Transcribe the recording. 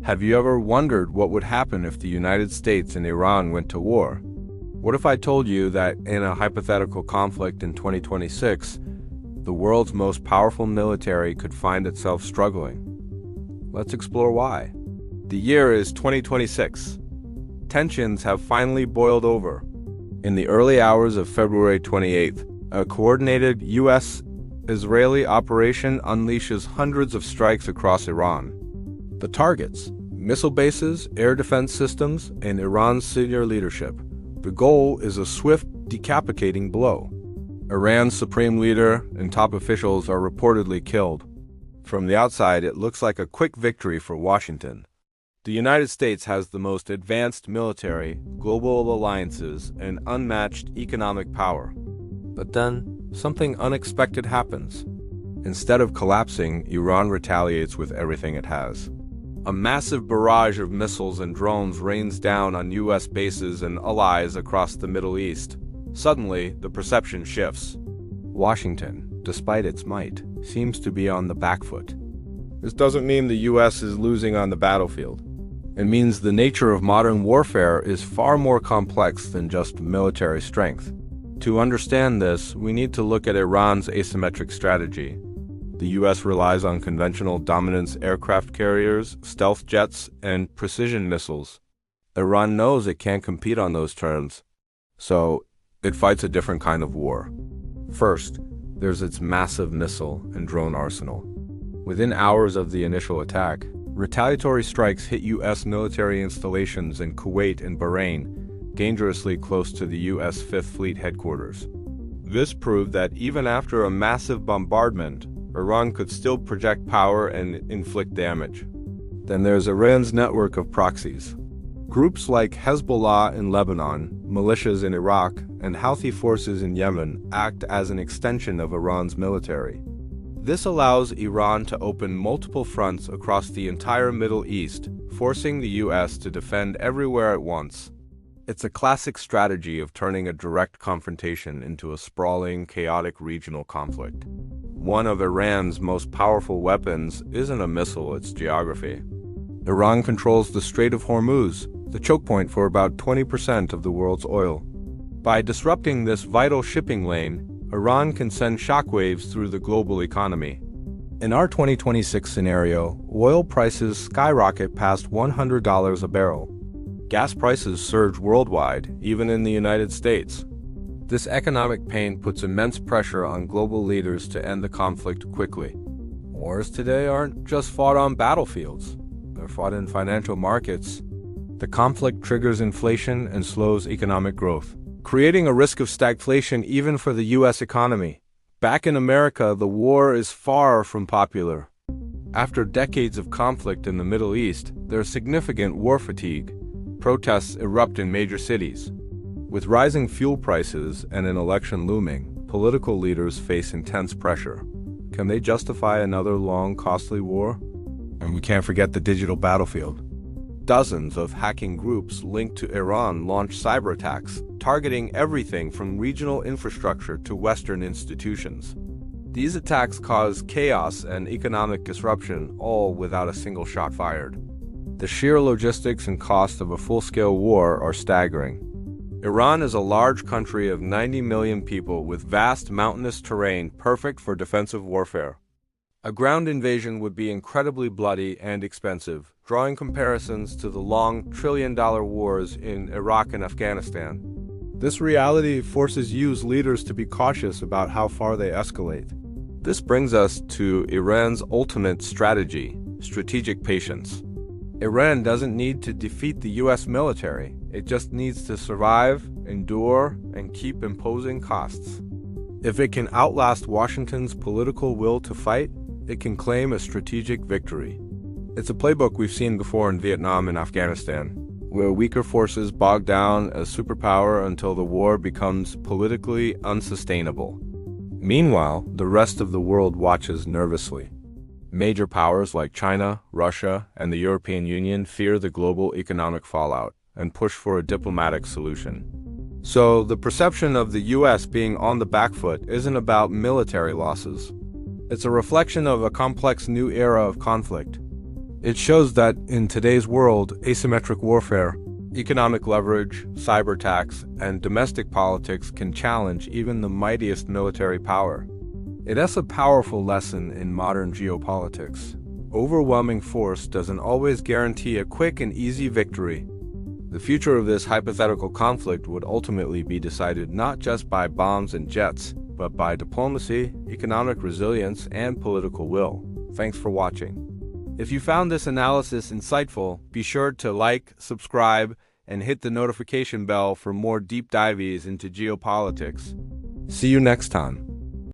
Have you ever wondered what would happen if the United States and Iran went to war? What if I told you that in a hypothetical conflict in 2026, the world's most powerful military could find itself struggling? Let's explore why. The year is 2026. Tensions have finally boiled over. In the early hours of February 28th, a coordinated U.S.-Israeli operation unleashes hundreds of strikes across Iran. The targets: missile bases, air defense systems, and Iran's senior leadership. The goal is a swift, decapitating blow. Iran's supreme leader and top officials are reportedly killed. From the outside, it looks like a quick victory for Washington. The United States has the most advanced military, global alliances, and unmatched economic power. But then, something unexpected happens. Instead of collapsing, Iran retaliates with everything it has. A massive barrage of missiles and drones rains down on U.S. bases and allies across the Middle East. Suddenly, the perception shifts. Washington, despite its might, seems to be on the back foot. This doesn't mean the U.S. is losing on the battlefield. It means the nature of modern warfare is far more complex than just military strength. To understand this, we need to look at Iran's asymmetric strategy. The U.S. relies on conventional dominance aircraft carriers, stealth jets, and precision missiles. Iran knows it can't compete on those terms, so it fights a different kind of war. First, there's its massive missile and drone arsenal. Within hours of the initial attack, retaliatory strikes hit U.S. military installations in Kuwait and Bahrain, dangerously close to the U.S. Fifth Fleet headquarters. This proved that even after a massive bombardment, Iran could still project power and inflict damage. Then there's Iran's network of proxies. Groups like Hezbollah in Lebanon, militias in Iraq, and Houthi forces in Yemen act as an extension of Iran's military. This allows Iran to open multiple fronts across the entire Middle East, forcing the U.S. to defend everywhere at once. It's a classic strategy of turning a direct confrontation into a sprawling, chaotic regional conflict. One of Iran's most powerful weapons isn't a missile, it's geography. Iran controls the Strait of Hormuz, the choke point for about 20% of the world's oil. By disrupting this vital shipping lane, Iran can send shockwaves through the global economy. In our 2026 scenario, oil prices skyrocket past $100 a barrel. Gas prices surge worldwide, even in the United States. This economic pain puts immense pressure on global leaders to end the conflict quickly. Wars today aren't just fought on battlefields. They're fought in financial markets. The conflict triggers inflation and slows economic growth, creating a risk of stagflation even for the U.S. economy. Back in America, the war is far from popular. After decades of conflict in the Middle East, there's significant war fatigue. Protests erupt in major cities. With rising fuel prices and an election looming, political leaders face intense pressure. Can they justify another long, costly war? And we can't forget the digital battlefield. Dozens of hacking groups linked to Iran launch cyber attacks, targeting everything from regional infrastructure to Western institutions. These attacks cause chaos and economic disruption, all without a single shot fired. The sheer logistics and cost of a full-scale war are staggering. Iran is a large country of 90 million people with vast mountainous terrain perfect for defensive warfare. A ground invasion would be incredibly bloody and expensive, drawing comparisons to the long trillion-dollar wars in Iraq and Afghanistan. This reality forces U.S. leaders to be cautious about how far they escalate. This brings us to Iran's ultimate strategy: strategic patience. Iran doesn't need to defeat the U.S. military. It just needs to survive, endure, and keep imposing costs. If it can outlast Washington's political will to fight, it can claim a strategic victory. It's a playbook we've seen before in Vietnam and Afghanistan, where weaker forces bog down a superpower until the war becomes politically unsustainable. Meanwhile, the rest of the world watches nervously. Major powers like China, Russia, and the European Union fear the global economic fallout and push for a diplomatic solution. So, the perception of the U.S. being on the back foot isn't about military losses. It's a reflection of a complex new era of conflict. It shows that in today's world, asymmetric warfare, economic leverage, cyber attacks, and domestic politics can challenge even the mightiest military power. It is a powerful lesson in modern geopolitics. Overwhelming force doesn't always guarantee a quick and easy victory. The future of this hypothetical conflict would ultimately be decided not just by bombs and jets, but by diplomacy, economic resilience, and political will. Thanks for watching. If you found this analysis insightful, be sure to like, subscribe, and hit the notification bell for more deep dives into geopolitics. See you next time.